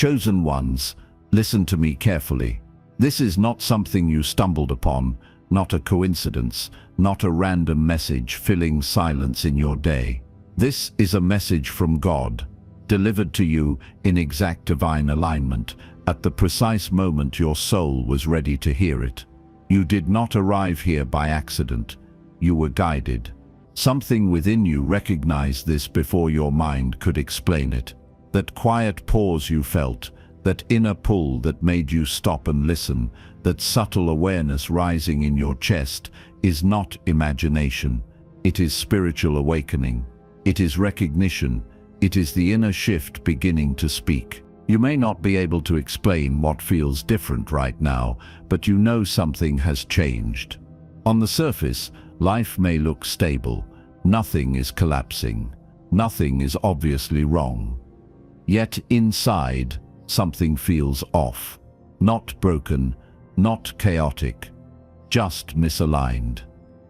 Chosen ones, listen to me carefully. This is not something you stumbled upon, not a coincidence, not a random message filling silence in your day. This is a message from God, delivered to you in exact divine alignment, at the precise moment your soul was ready to hear it. You did not arrive here by accident. You were guided. Something within you recognized this before your mind could explain it. That quiet pause you felt, that inner pull that made you stop and listen, that subtle awareness rising in your chest, is not imagination. It is spiritual awakening. It is recognition. It is the inner shift beginning to speak. You may not be able to explain what feels different right now, but you know something has changed. On the surface, life may look stable. Nothing is collapsing. Nothing is obviously wrong. Yet inside, something feels off. Not broken, not chaotic, just misaligned.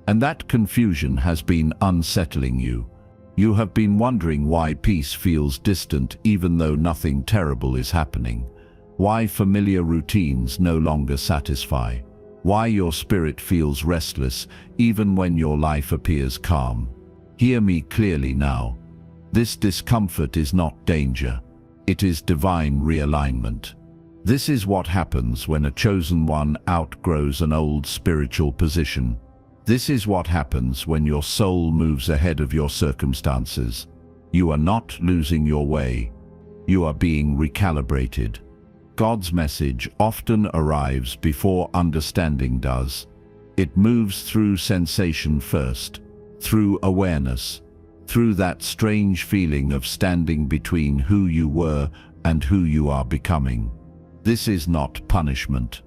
And that confusion has been unsettling you. You have been wondering why peace feels distant even though nothing terrible is happening. Why familiar routines no longer satisfy. Why your spirit feels restless even when your life appears calm. Hear me clearly now. This discomfort is not danger. It is divine realignment. This is what happens when a chosen one outgrows an old spiritual position. This is what happens when your soul moves ahead of your circumstances. You are not losing your way. You are being recalibrated. God's message often arrives before understanding does. It moves through sensation first, through awareness, through that strange feeling of standing between who you were and who you are becoming. This is not punishment.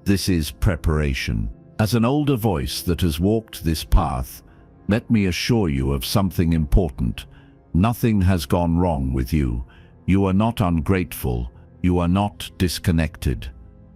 This is preparation. As an older voice that has walked this path, let me assure you of something important. Nothing has gone wrong with you. You are not ungrateful. You are not disconnected.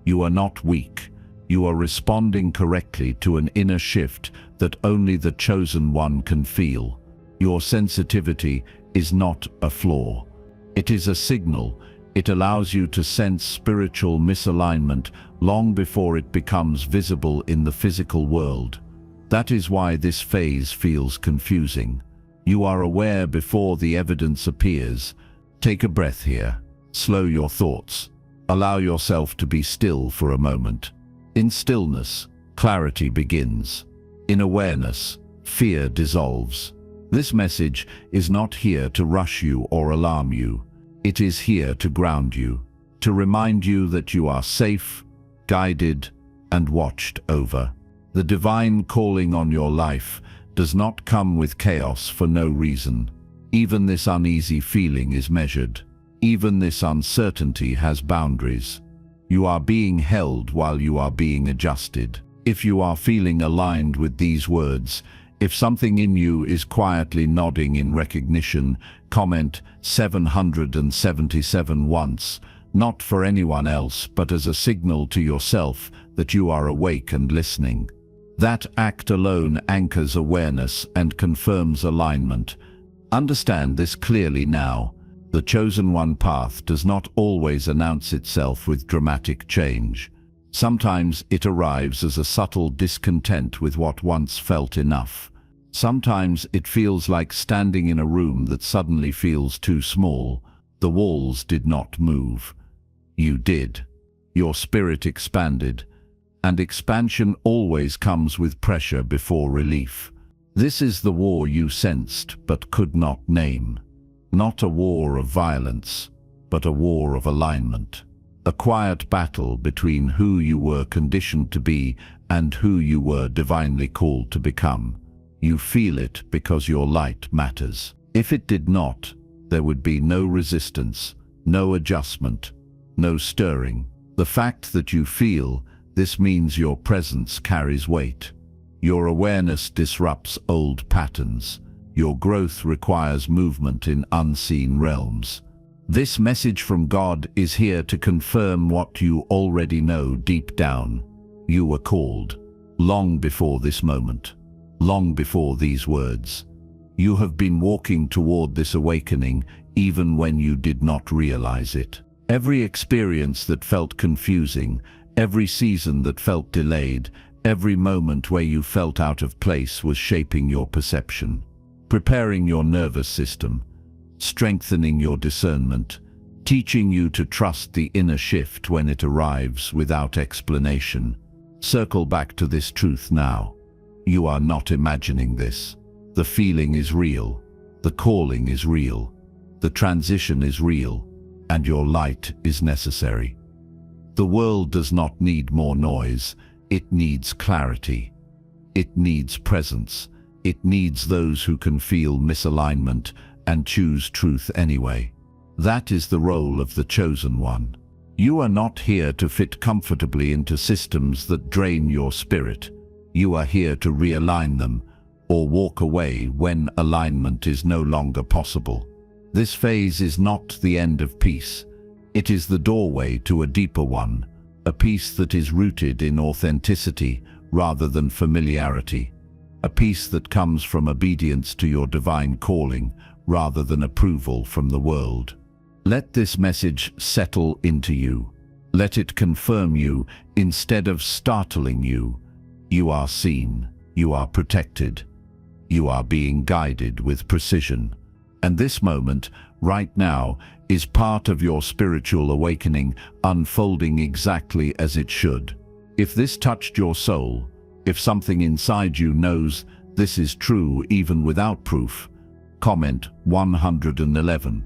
You are not weak. You are responding correctly to an inner shift that only the chosen one can feel. Your sensitivity is not a flaw. It is a signal. It allows you to sense spiritual misalignment long before it becomes visible in the physical world. That is why this phase feels confusing. You are aware before the evidence appears. Take a breath here. Slow your thoughts. Allow yourself to be still for a moment. In stillness, clarity begins. In awareness, fear dissolves. This message is not here to rush you or alarm you. It is here to ground you, to remind you that you are safe, guided, and watched over. The divine calling on your life does not come with chaos for no reason. Even this uneasy feeling is measured. Even this uncertainty has boundaries. You are being held while you are being adjusted. If you are feeling aligned with these words, if something in you is quietly nodding in recognition, comment 777 once, not for anyone else, but as a signal to yourself that you are awake and listening. That act alone anchors awareness and confirms alignment. Understand this clearly now. The chosen one path does not always announce itself with dramatic change. Sometimes it arrives as a subtle discontent with what once felt enough. Sometimes it feels like standing in a room that suddenly feels too small. The walls did not move. You did. Your spirit expanded, and expansion always comes with pressure before relief. This is the war you sensed but could not name. Not a war of violence, but a war of alignment. A quiet battle between who you were conditioned to be and who you were divinely called to become. You feel it because your light matters. If it did not, there would be no resistance, no adjustment, no stirring. The fact that you feel this means your presence carries weight. Your awareness disrupts old patterns. Your growth requires movement in unseen realms. This message from God is here to confirm what you already know deep down. You were called, long before this moment, long before these words. You have been walking toward this awakening even when you did not realize it. Every experience that felt confusing, every season that felt delayed, every moment where you felt out of place was shaping your perception, preparing your nervous system, strengthening your discernment, teaching you to trust the inner shift when it arrives without explanation. Circle back to this truth now. You are not imagining this. The feeling is real. The calling is real. The transition is real. And your light is necessary. The world does not need more noise. It needs clarity. It needs presence. It needs those who can feel misalignment and choose truth anyway. That is the role of the chosen one. You are not here to fit comfortably into systems that drain your spirit. You are here to realign them or walk away when alignment is no longer possible. This phase is not the end of peace. It is the doorway to a deeper one, a peace that is rooted in authenticity rather than familiarity, a peace that comes from obedience to your divine calling rather than approval from the world. Let this message settle into you. Let it confirm you instead of startling you. You are seen. You are protected. You are being guided with precision. And this moment, right now, is part of your spiritual awakening unfolding exactly as it should. If this touched your soul, if something inside you knows this is true even without proof, comment 111.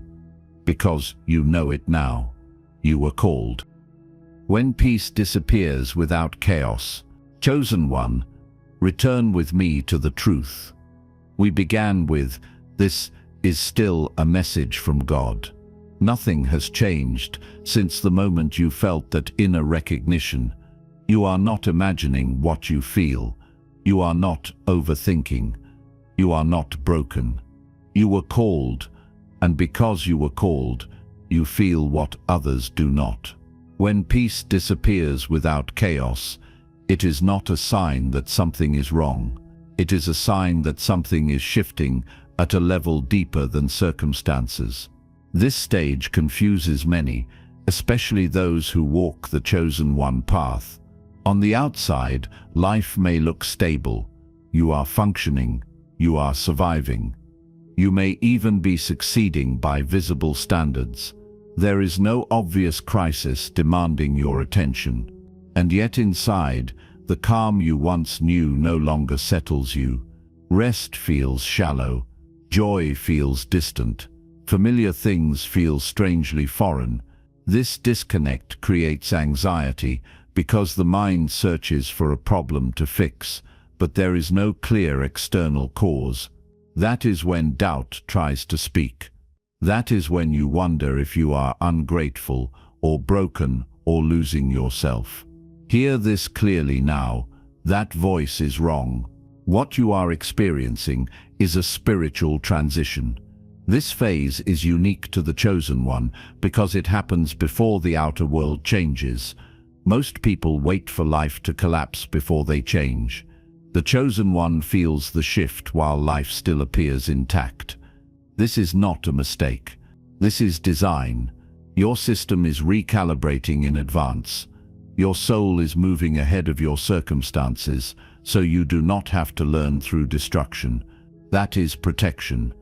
Because you know it now. You were called. When peace disappears without chaos, chosen one, return with me to the truth. We began with, this is still a message from God. Nothing has changed since the moment you felt that inner recognition. You are not imagining what you feel. You are not overthinking. You are not broken. You were called, and because you were called, you feel what others do not. When peace disappears without chaos, it is not a sign that something is wrong. It is a sign that something is shifting at a level deeper than circumstances. This stage confuses many, especially those who walk the chosen one path. On the outside, life may look stable. You are functioning. You are surviving. You may even be succeeding by visible standards. There is no obvious crisis demanding your attention. And yet inside, the calm you once knew no longer settles you. Rest feels shallow. Joy feels distant. Familiar things feel strangely foreign. This disconnect creates anxiety because the mind searches for a problem to fix, but there is no clear external cause. That is when doubt tries to speak. That is when you wonder if you are ungrateful or broken or losing yourself. Hear this clearly now. That voice is wrong. What you are experiencing is a spiritual transition. This phase is unique to the chosen one because it happens before the outer world changes. Most people wait for life to collapse before they change. The chosen one feels the shift while life still appears intact. This is not a mistake. This is design. Your system is recalibrating in advance. Your soul is moving ahead of your circumstances, so you do not have to learn through destruction. That is protection.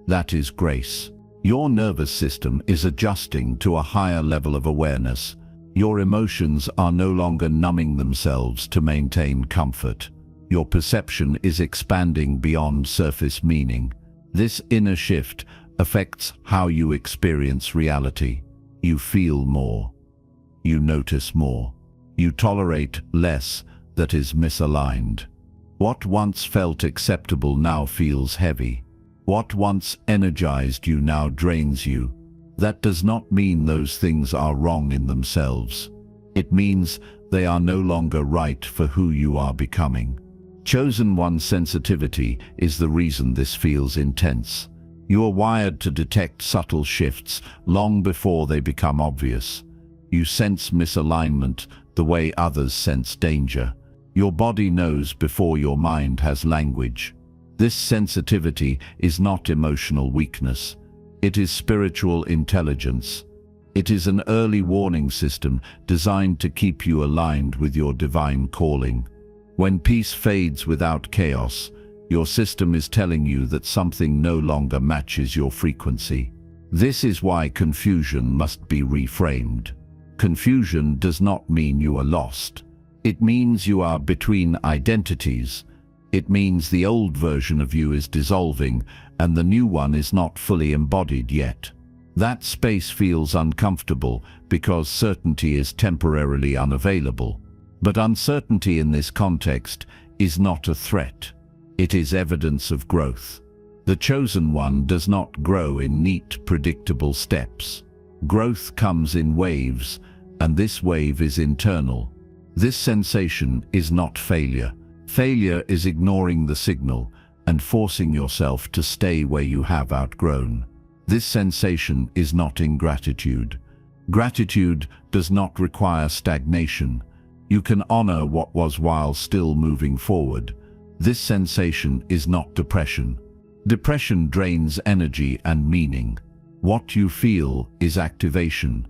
That is grace. Your nervous system is adjusting to a higher level of awareness. Your emotions are no longer numbing themselves to maintain comfort. Your perception is expanding beyond surface meaning. This inner shift affects how you experience reality. You feel more. You notice more. You tolerate less that is misaligned. What once felt acceptable now feels heavy. What once energized you now drains you. That does not mean those things are wrong in themselves. It means they are no longer right for who you are becoming. Chosen one sensitivity is the reason this feels intense. You are wired to detect subtle shifts long before they become obvious. You sense misalignment the way others sense danger. Your body knows before your mind has language. This sensitivity is not emotional weakness. It is spiritual intelligence. It is an early warning system designed to keep you aligned with your divine calling. When peace fades without chaos, your system is telling you that something no longer matches your frequency. This is why confusion must be reframed. Confusion does not mean you are lost. It means you are between identities. It means the old version of you is dissolving and the new one is not fully embodied yet. That space feels uncomfortable because certainty is temporarily unavailable. But uncertainty in this context is not a threat. It is evidence of growth. The chosen one does not grow in neat, predictable steps. Growth comes in waves, and this wave is internal. This sensation is not failure. Failure is ignoring the signal and forcing yourself to stay where you have outgrown. This sensation is not ingratitude. Gratitude does not require stagnation. You can honor what was while still moving forward. This sensation is not depression. Depression drains energy and meaning. What you feel is activation.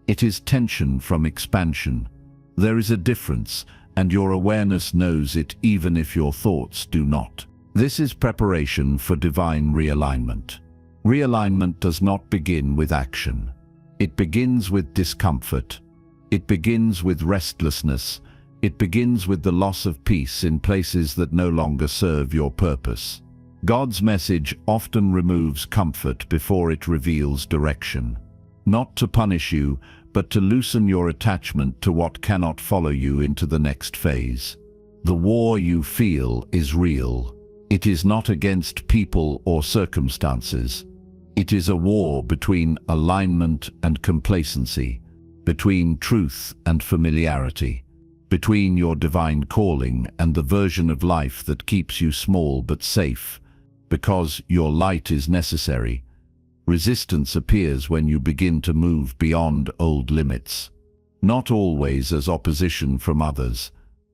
It is tension from expansion. There is a difference, and your awareness knows it even if your thoughts do not. This is preparation for divine realignment. Realignment does not begin with action. It begins with discomfort. It begins with restlessness. It begins with the loss of peace in places that no longer serve your purpose. God's message often removes comfort before it reveals direction. Not to punish you, but to loosen your attachment to what cannot follow you into the next phase. The war you feel is real. It is not against people or circumstances. It is a war between alignment and complacency, between truth and familiarity, between your divine calling and the version of life that keeps you small but safe. Because your light is necessary, resistance appears when you begin to move beyond old limits. Not always as opposition from others,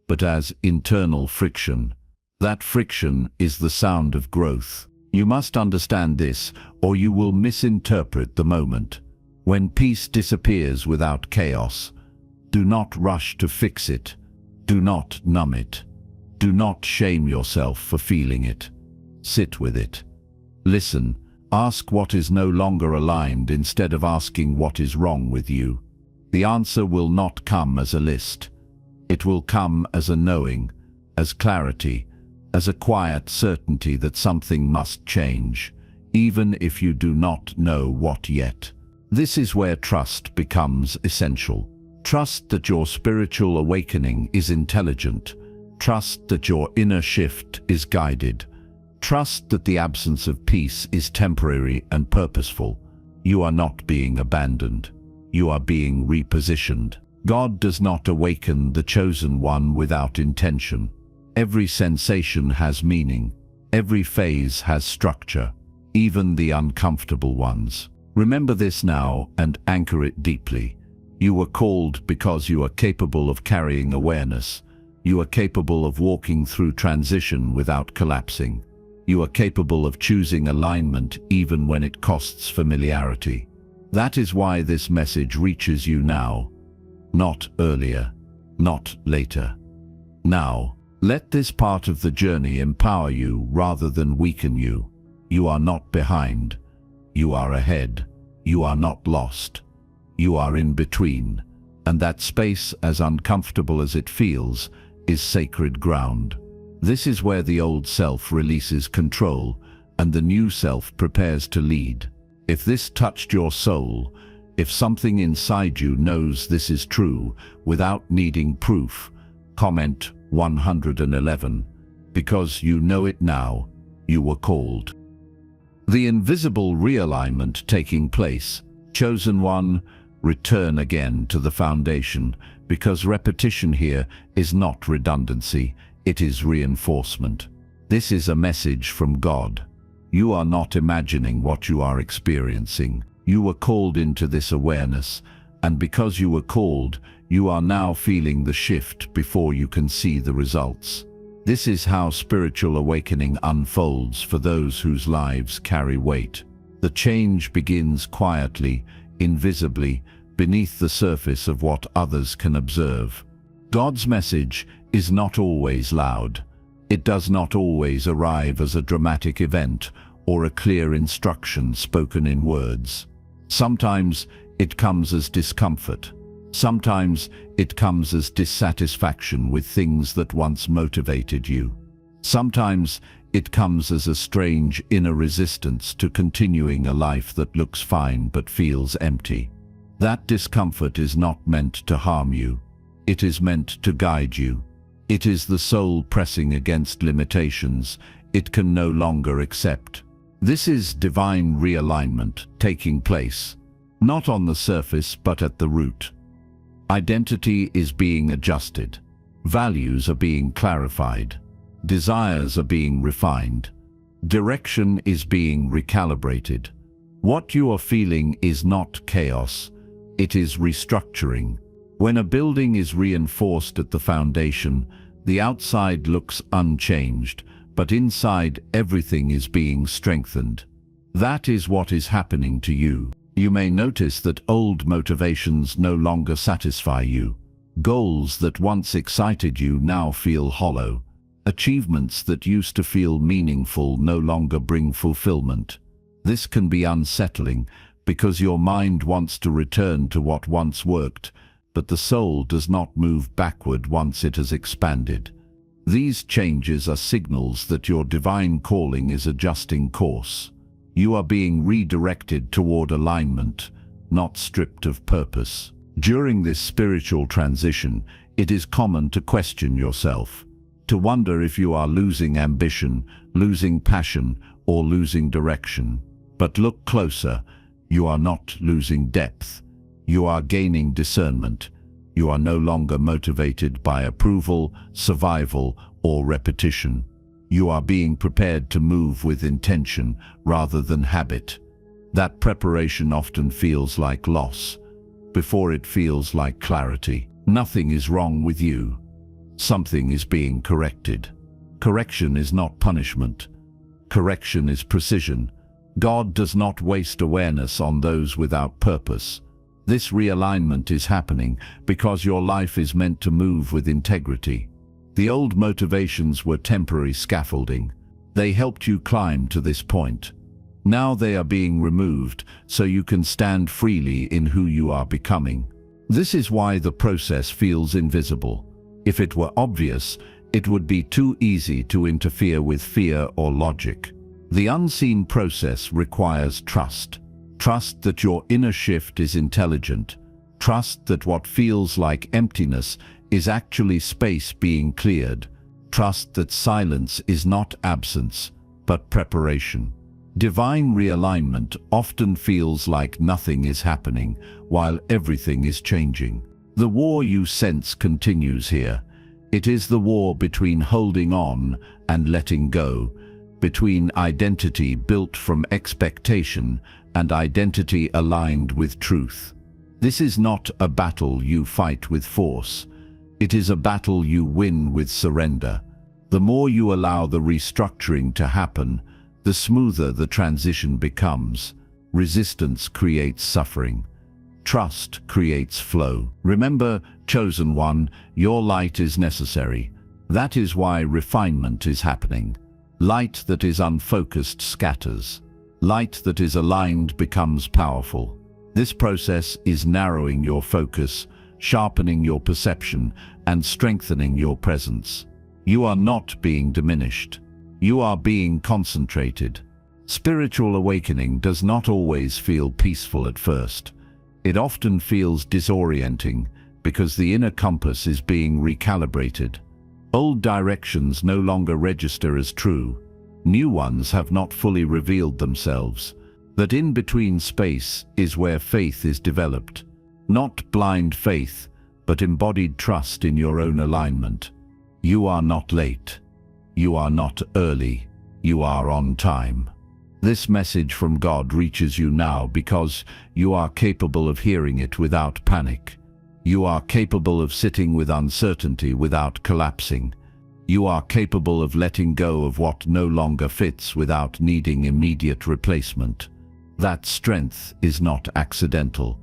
but as internal friction. That friction is the sound of growth. You must understand this, or you will misinterpret the moment. When peace disappears without chaos, do not rush to fix it. Do not numb it. Do not shame yourself for feeling it. Sit with it. Listen. Ask what is no longer aligned instead of asking what is wrong with you. The answer will not come as a list. It will come as a knowing, as clarity, as a quiet certainty that something must change, even if you do not know what yet. This is where trust becomes essential. Trust that your spiritual awakening is intelligent. Trust that your inner shift is guided. Trust that the absence of peace is temporary and purposeful. You are not being abandoned. You are being repositioned. God does not awaken the chosen one without intention. Every sensation has meaning. Every phase has structure, even the uncomfortable ones. Remember this now and anchor it deeply. You were called because you are capable of carrying awareness. You are capable of walking through transition without collapsing. You are capable of choosing alignment even when it costs familiarity. That is why this message reaches you now, not earlier, not later. Now, let this part of the journey empower you rather than weaken you. You are not behind. You are ahead. You are not lost. You are in between. And that space, as uncomfortable as it feels, is sacred ground. This is where the old self releases control and the new self prepares to lead. If this touched your soul, if something inside you knows this is true without needing proof, comment 111. Because you know it now, you were called. The invisible realignment taking place. Chosen one, return again to the foundation, because repetition here is not redundancy, it is reinforcement. This is a message from God. You are not imagining what you are experiencing. You were called into this awareness, and because you were called, you are now feeling the shift before you can see the results. This is how spiritual awakening unfolds for those whose lives carry weight. The change begins quietly, invisibly, beneath the surface of what others can observe. God's message is not always loud. It does not always arrive as a dramatic event or a clear instruction spoken in words. Sometimes it comes as discomfort. Sometimes it comes as dissatisfaction with things that once motivated you. Sometimes it comes as a strange inner resistance to continuing a life that looks fine but feels empty. That discomfort is not meant to harm you. It is meant to guide you. It is the soul pressing against limitations it can no longer accept. This is divine realignment taking place, not on the surface but at the root. Identity is being adjusted. Values are being clarified. Desires are being refined. Direction is being recalibrated. What you are feeling is not chaos. It is restructuring. When a building is reinforced at the foundation, the outside looks unchanged, but inside everything is being strengthened. That is what is happening to you. You may notice that old motivations no longer satisfy you. Goals that once excited you now feel hollow. Achievements that used to feel meaningful no longer bring fulfillment. This can be unsettling because your mind wants to return to what once worked, but the soul does not move backward once it has expanded. These changes are signals that your divine calling is adjusting course. You are being redirected toward alignment, not stripped of purpose. During this spiritual transition, it is common to question yourself, to wonder if you are losing ambition, losing passion, or losing direction. But look closer. You are not losing depth. You are gaining discernment. You are no longer motivated by approval, survival, or repetition. You are being prepared to move with intention rather than habit. That preparation often feels like loss, before it feels like clarity. Nothing is wrong with you. Something is being corrected. Correction is not punishment. Correction is precision. God does not waste awareness on those without purpose. This realignment is happening because your life is meant to move with integrity. The old motivations were temporary scaffolding. They helped you climb to this point. Now they are being removed so you can stand freely in who you are becoming. This is why the process feels invisible. If it were obvious, it would be too easy to interfere with fear or logic. The unseen process requires trust. Trust that your inner shift is intelligent. Trust that what feels like emptiness is actually space being cleared. Trust that silence is not absence, but preparation. Divine realignment often feels like nothing is happening while everything is changing. The war you sense continues here. It is the war between holding on and letting go, between identity built from expectation and identity aligned with truth. This is not a battle you fight with force. It is a battle you win with surrender. The more you allow the restructuring to happen, the smoother the transition becomes. Resistance creates suffering. Trust creates flow. Remember, chosen one, your light is necessary. That is why refinement is happening. Light that is unfocused scatters. Light that is aligned becomes powerful. This process is narrowing your focus, sharpening your perception, and strengthening your presence. You are not being diminished. You are being concentrated. Spiritual awakening does not always feel peaceful at first. It often feels disorienting because the inner compass is being recalibrated. Old directions no longer register as true. New ones have not fully revealed themselves. That in-between space is where faith is developed. Not blind faith, but embodied trust in your own alignment. You are not late. You are not early. You are on time. This message from God reaches you now because you are capable of hearing it without panic. You are capable of sitting with uncertainty without collapsing. You are capable of letting go of what no longer fits without needing immediate replacement. That strength is not accidental.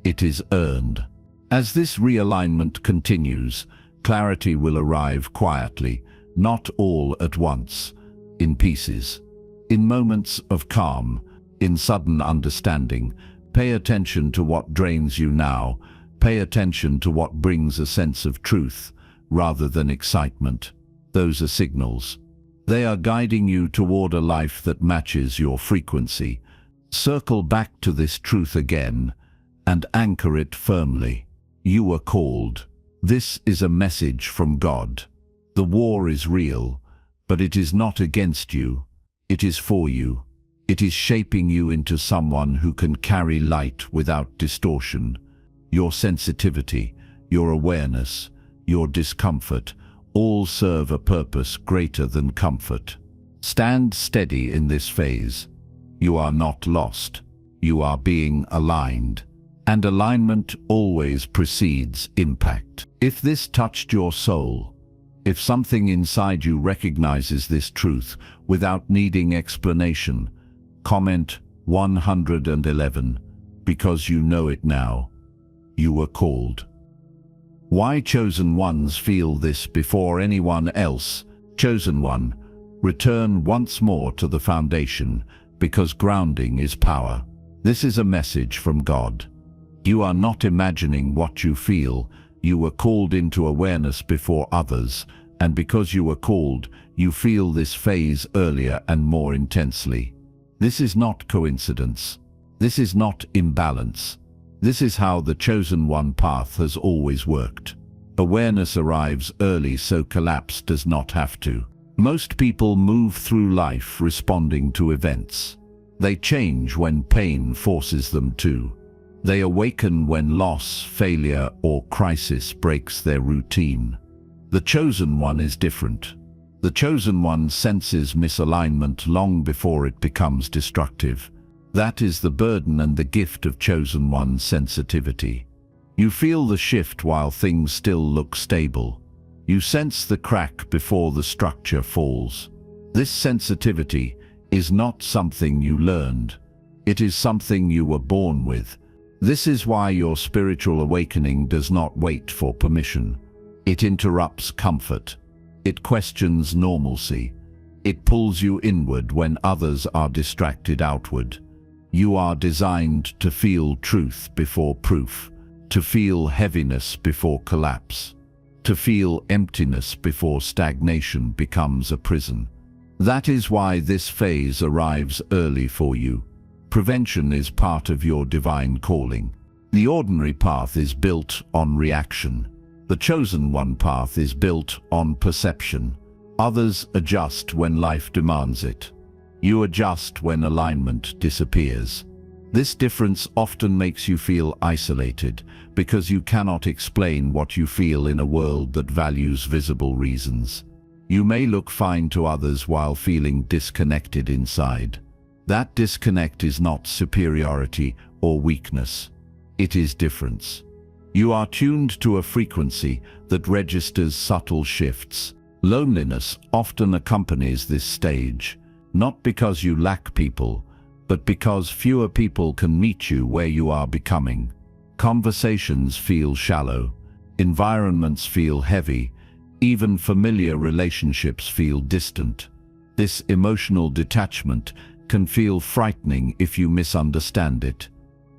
it is earned. As this realignment continues, clarity will arrive quietly, not all at once, in pieces. In moments of calm, in sudden understanding, pay attention to what drains you now. Pay attention to what brings a sense of truth, rather than excitement. Those are signals. They are guiding you toward a life that matches your frequency. Circle back to this truth again, and anchor it firmly. You are called. This is a message from God. The war is real, but it is not against you. It is for you. It is shaping you into someone who can carry light without distortion. Your sensitivity, your awareness, your discomfort, all serve a purpose greater than comfort. Stand steady in this phase. You are not lost. You are being aligned. And alignment always precedes impact. If this touched your soul, if something inside you recognizes this truth without needing explanation, comment 111, because you know it now. You were called. Why chosen ones feel this before anyone else? Chosen one, return once more to the foundation, because grounding is power. This is a message from God. You are not imagining what you feel. You were called into awareness before others, and because you were called, you feel this phase earlier and more intensely. This is not coincidence. This is not imbalance. This is how the chosen one path has always worked. Awareness arrives early so collapse does not have to. Most people move through life responding to events. They change when pain forces them to. They awaken when loss, failure, or crisis breaks their routine. The chosen one is different. The chosen one senses misalignment long before it becomes destructive. That is the burden and the gift of chosen one's sensitivity. You feel the shift while things still look stable. You sense the crack before the structure falls. This sensitivity is not something you learned. It is something you were born with. This is why your spiritual awakening does not wait for permission. It interrupts comfort. It questions normalcy. It pulls you inward when others are distracted outward. You are designed to feel truth before proof, to feel heaviness before collapse, to feel emptiness before stagnation becomes a prison. That is why this phase arrives early for you. Prevention is part of your divine calling. The ordinary path is built on reaction. The chosen one path is built on perception. Others adjust when life demands it. You adjust when alignment disappears. This difference often makes you feel isolated because you cannot explain what you feel in a world that values visible reasons. You may look fine to others while feeling disconnected inside. That disconnect is not superiority or weakness. It is difference. You are tuned to a frequency that registers subtle shifts. Loneliness often accompanies this stage, not because you lack people, but because fewer people can meet you where you are becoming. Conversations feel shallow, environments feel heavy, even familiar relationships feel distant. This emotional detachment can feel frightening if you misunderstand it.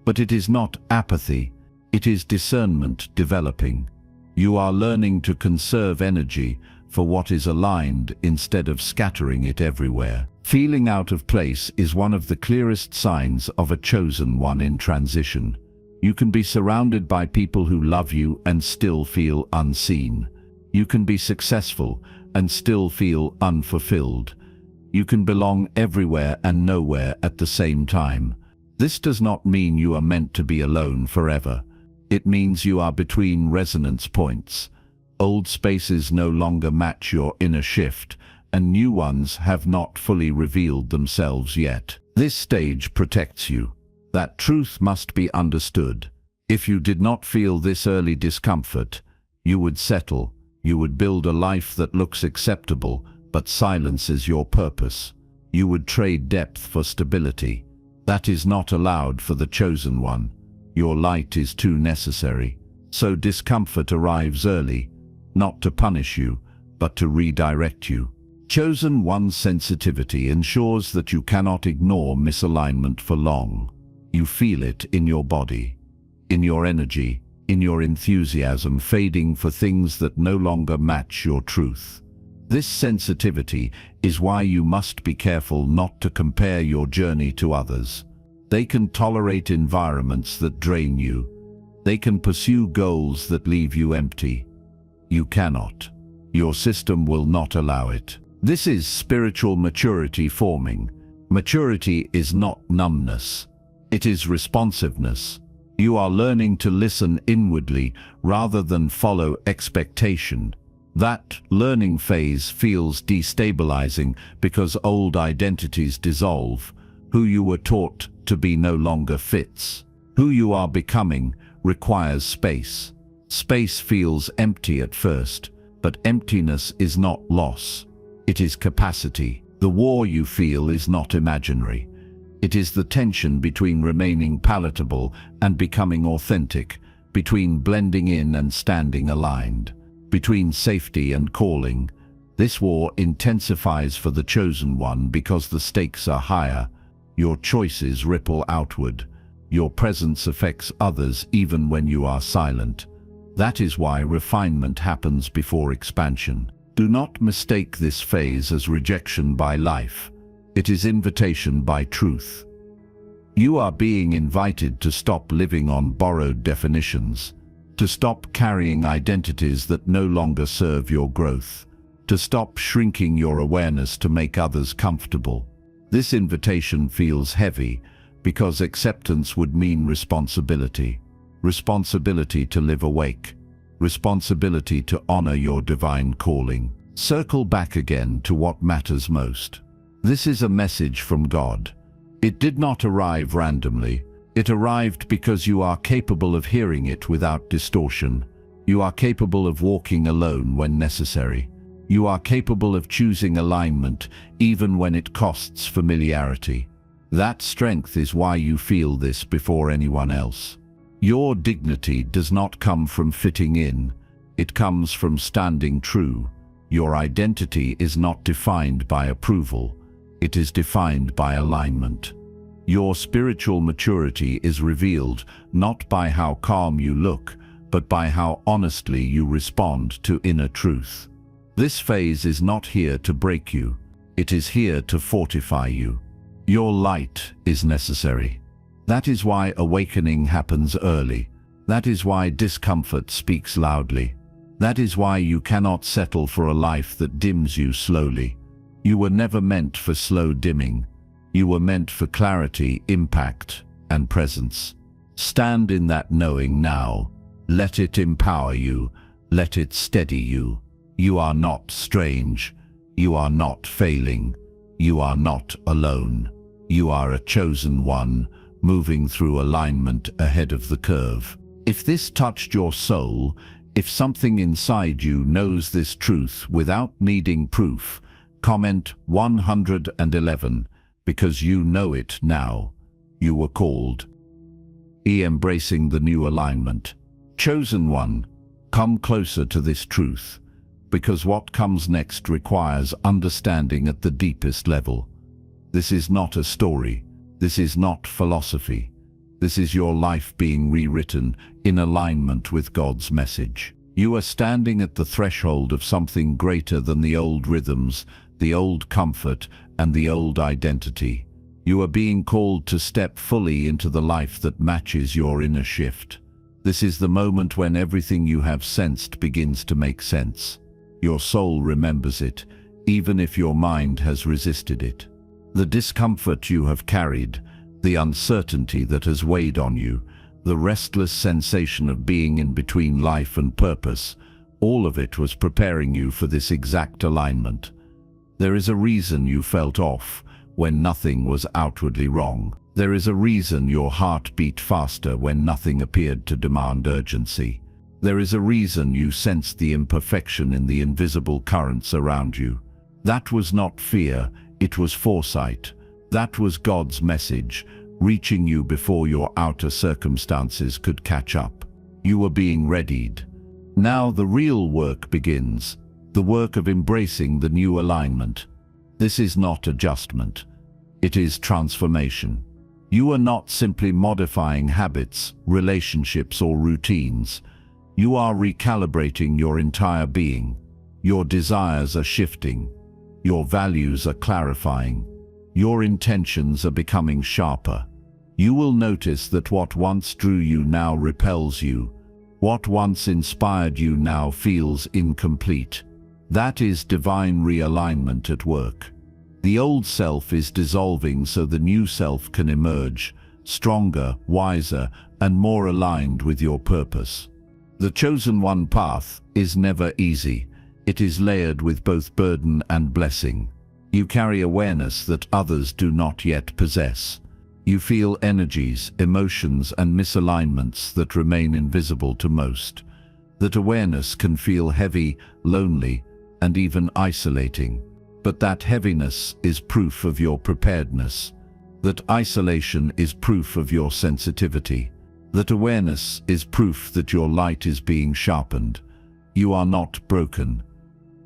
But it is not apathy, it is discernment developing. You are learning to conserve energy for what is aligned instead of scattering it everywhere. Feeling out of place is one of the clearest signs of a chosen one in transition. You can be surrounded by people who love you and still feel unseen. You can be successful and still feel unfulfilled. You can belong everywhere and nowhere at the same time. This does not mean you are meant to be alone forever. It means you are between resonance points. Old spaces no longer match your inner shift, and new ones have not fully revealed themselves yet. This stage protects you. That truth must be understood. If you did not feel this early discomfort, you would settle. You would build a life that looks acceptable, but silences your purpose. You would trade depth for stability. That is not allowed for the chosen one. Your light is too necessary. So discomfort arrives early, not to punish you, but to redirect you. Chosen One's sensitivity ensures that you cannot ignore misalignment for long. You feel it in your body, in your energy, in your enthusiasm fading for things that no longer match your truth. This sensitivity is why you must be careful not to compare your journey to others. They can tolerate environments that drain you. They can pursue goals that leave you empty. You cannot. Your system will not allow it. This is spiritual maturity forming. Maturity is not numbness. It is responsiveness. You are learning to listen inwardly rather than follow expectation. That learning phase feels destabilizing because old identities dissolve. Who you were taught to be no longer fits. Who you are becoming requires space. Space feels empty at first, but emptiness is not loss. It is capacity. The war you feel is not imaginary. It is the tension between remaining palatable and becoming authentic, between blending in and standing aligned, between safety and calling. This war intensifies for the chosen one because the stakes are higher. Your choices ripple outward. Your presence affects others even when you are silent. That is why refinement happens before expansion. Do not mistake this phase as rejection by life. It is invitation by truth. You are being invited to stop living on borrowed definitions, to stop carrying identities that no longer serve your growth, to stop shrinking your awareness to make others comfortable. This invitation feels heavy because acceptance would mean responsibility. Responsibility to live awake. Responsibility to honor your divine calling. Circle back again to what matters most. This is a message from God. It did not arrive randomly. It arrived because you are capable of hearing it without distortion. You are capable of walking alone when necessary. You are capable of choosing alignment even when it costs familiarity. That strength is why you feel this before anyone else. Your dignity does not come from fitting in. It comes from standing true. Your identity is not defined by approval. It is defined by alignment. Your spiritual maturity is revealed not by how calm you look, but by how honestly you respond to inner truth. This phase is not here to break you. It is here to fortify you. Your light is necessary. That is why awakening happens early. That is why discomfort speaks loudly. That is why you cannot settle for a life that dims you slowly. You were never meant for slow dimming. You were meant for clarity, impact, and presence. Stand in that knowing now. Let it empower you. Let it steady you. You are not strange. You are not failing. You are not alone. You are a chosen one, moving through alignment ahead of the curve. If this touched your soul, if something inside you knows this truth without needing proof, comment 111, because you know it now. You were called. Embracing the new alignment. Chosen one, come closer to this truth, because what comes next requires understanding at the deepest level. This is not a story. This is not philosophy. This is your life being rewritten in alignment with God's message. You are standing at the threshold of something greater than the old rhythms, the old comfort, and the old identity. You are being called to step fully into the life that matches your inner shift. This is the moment when everything you have sensed begins to make sense. Your soul remembers it, even if your mind has resisted it. The discomfort you have carried, the uncertainty that has weighed on you, the restless sensation of being in between life and purpose, all of it was preparing you for this exact alignment. There is a reason you felt off when nothing was outwardly wrong. There is a reason your heart beat faster when nothing appeared to demand urgency. There is a reason you sensed the imperfection in the invisible currents around you. That was not fear, it was foresight. That was God's message. reaching you before your outer circumstances could catch up. You were being readied. Now the real work begins, the work of embracing the new alignment. This is not adjustment. It is transformation. You are not simply modifying habits, relationships, or routines. You are recalibrating your entire being. Your desires are shifting. Your values are clarifying. Your intentions are becoming sharper. You will notice that what once drew you now repels you. What once inspired you now feels incomplete. That is divine realignment at work. The old self is dissolving so the new self can emerge, stronger, wiser, and more aligned with your purpose. The chosen one path is never easy. It is layered with both burden and blessing. You carry awareness that others do not yet possess. You feel energies, emotions, and misalignments that remain invisible to most. That awareness can feel heavy, lonely, and even isolating. But that heaviness is proof of your preparedness. That isolation is proof of your sensitivity. That awareness is proof that your light is being sharpened. You are not broken.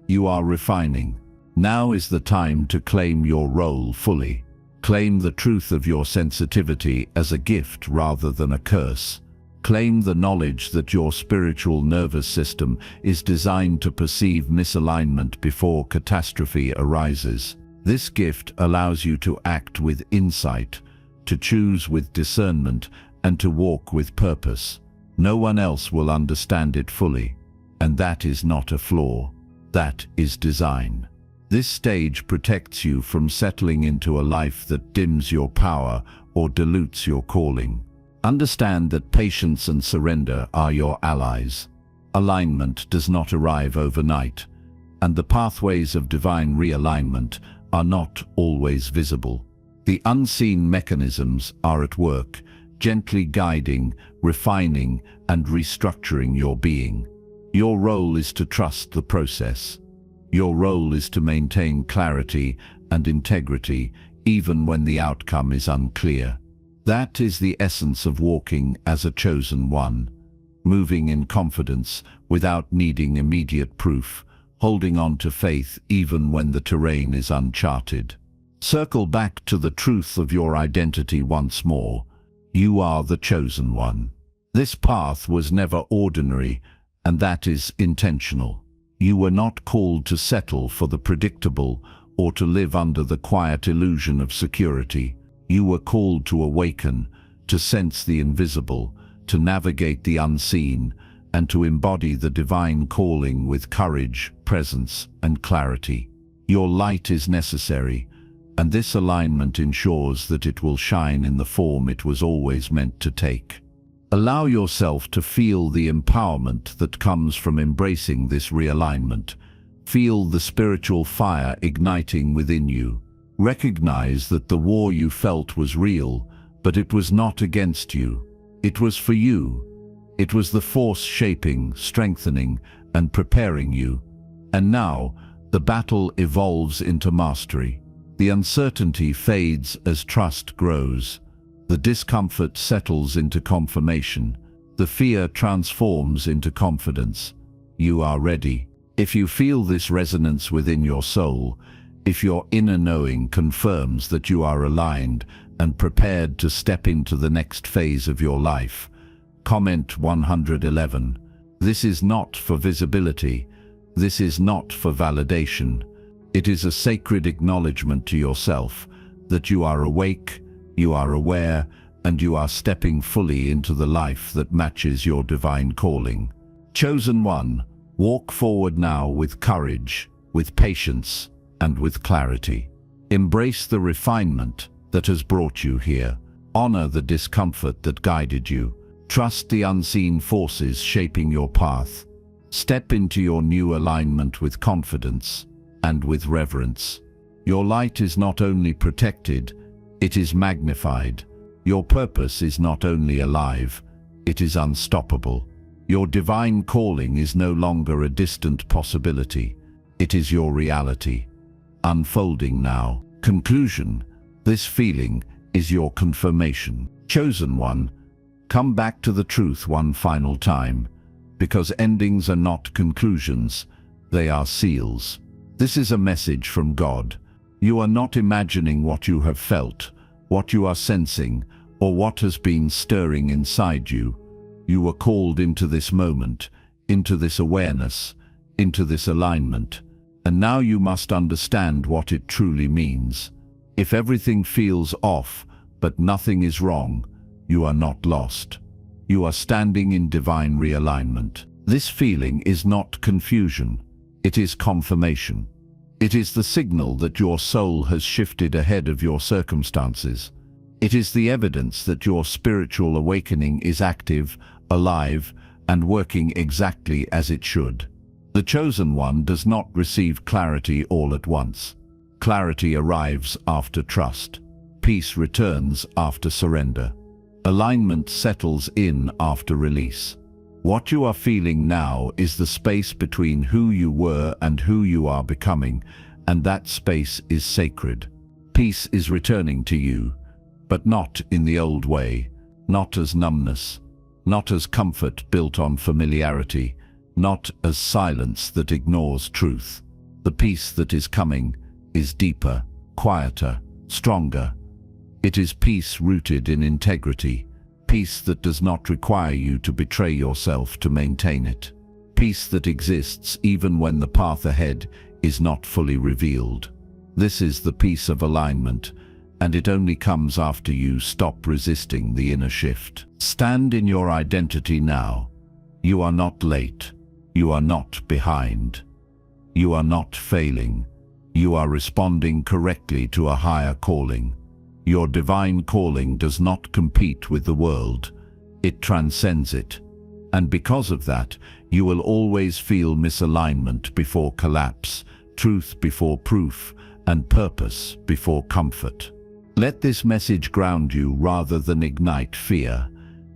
You are refining. Now is the time to claim your role fully. Claim the truth of your sensitivity as a gift rather than a curse. Claim the knowledge that your spiritual nervous system is designed to perceive misalignment before catastrophe arises. This gift allows you to act with insight, to choose with discernment, and to walk with purpose. No one else will understand it fully, and that is not a flaw. That is design. This stage protects you from settling into a life that dims your power or dilutes your calling. Understand that patience and surrender are your allies. Alignment does not arrive overnight, and the pathways of divine realignment are not always visible. The unseen mechanisms are at work, gently guiding, refining, and restructuring your being. Your role is to trust the process. Your role is to maintain clarity and integrity even when the outcome is unclear. That is the essence of walking as a chosen one, moving in confidence without needing immediate proof, holding on to faith even when the terrain is uncharted. Circle back to the truth of your identity once more. You are the chosen one. This path was never ordinary, and that is intentional. You were not called to settle for the predictable or to live under the quiet illusion of security. You were called to awaken, to sense the invisible, to navigate the unseen, and to embody the divine calling with courage, presence, and clarity. Your light is necessary, and this alignment ensures that it will shine in the form it was always meant to take. Allow yourself to feel the empowerment that comes from embracing this realignment. Feel the spiritual fire igniting within you. Recognize that the war you felt was real, but it was not against you. It was for you. It was the force shaping, strengthening, and preparing you. And now, the battle evolves into mastery. The uncertainty fades as trust grows. The discomfort settles into confirmation. The fear transforms into confidence. You are ready. If you feel this resonance within your soul, if your inner knowing confirms that you are aligned and prepared to step into the next phase of your life, comment 111. This is not for visibility. This is not for validation. It is a sacred acknowledgement to yourself that you are awake, you are aware, and you are stepping fully into the life that matches your divine calling. Chosen one, walk forward now with courage, with patience, and with clarity. Embrace the refinement that has brought you here. Honor the discomfort that guided you. Trust the unseen forces shaping your path. Step into your new alignment with confidence and with reverence. Your light is not only protected, it is magnified. Your purpose is not only alive, it is unstoppable. Your divine calling is no longer a distant possibility. It is your reality, unfolding now. Conclusion: this feeling is your confirmation. Chosen one, come back to the truth one final time, because endings are not conclusions, they are seals. This is a message from God. You are not imagining what you have felt, what you are sensing, or what has been stirring inside you. You were called into this moment, into this awareness, into this alignment, and now you must understand what it truly means. If everything feels off, but nothing is wrong, you are not lost. You are standing in divine realignment. This feeling is not confusion, it is confirmation. It is the signal that your soul has shifted ahead of your circumstances. It is the evidence that your spiritual awakening is active, alive, and working exactly as it should. The chosen one does not receive clarity all at once. Clarity arrives after trust. Peace returns after surrender. Alignment settles in after release. What you are feeling now is the space between who you were and who you are becoming, and that space is sacred. Peace is returning to you, but not in the old way, not as numbness, not as comfort built on familiarity, not as silence that ignores truth. The peace that is coming is deeper, quieter, stronger. It is peace rooted in integrity, peace that does not require you to betray yourself to maintain it, peace that exists even when the path ahead is not fully revealed. This is the peace of alignment, and it only comes after you stop resisting the inner shift. Stand in your identity now. You are not late. You are not behind. You are not failing. You are responding correctly to a higher calling. Your divine calling does not compete with the world. It transcends it. And because of that, you will always feel misalignment before collapse, truth before proof, and purpose before comfort. Let this message ground you rather than ignite fear.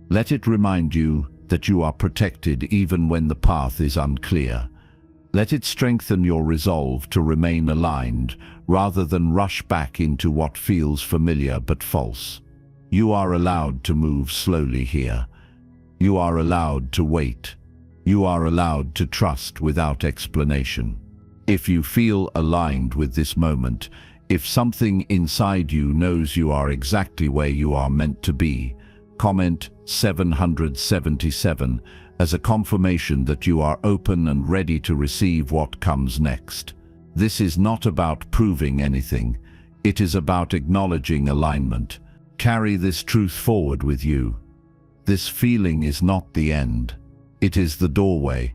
Let it remind you that you are protected even when the path is unclear. Let it strengthen your resolve to remain aligned rather than rush back into what feels familiar but false. You are allowed to move slowly here. You are allowed to wait. You are allowed to trust without explanation. If you feel aligned with this moment, if something inside you knows you are exactly where you are meant to be, comment 777 as a confirmation that you are open and ready to receive what comes next. This is not about proving anything. It is about acknowledging alignment. Carry this truth forward with you. This feeling is not the end. It is the doorway.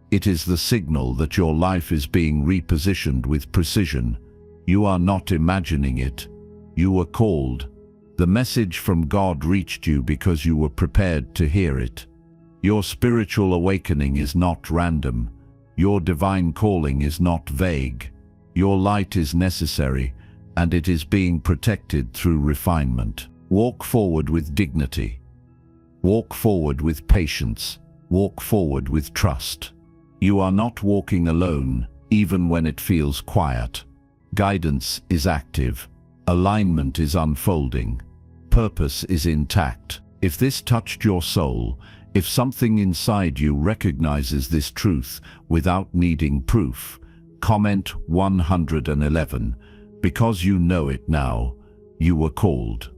It is the signal that your life is being repositioned with precision. You are not imagining it. You were called. The message from God reached you because you were prepared to hear it. Your spiritual awakening is not random. Your divine calling is not vague. Your light is necessary, and it is being protected through refinement. Walk forward with dignity. Walk forward with patience. Walk forward with trust. You are not walking alone, even when it feels quiet. Guidance is active. Alignment is unfolding. Purpose is intact. If this touched your soul, if something inside you recognizes this truth without needing proof, comment 111. Because you know it now, you were called.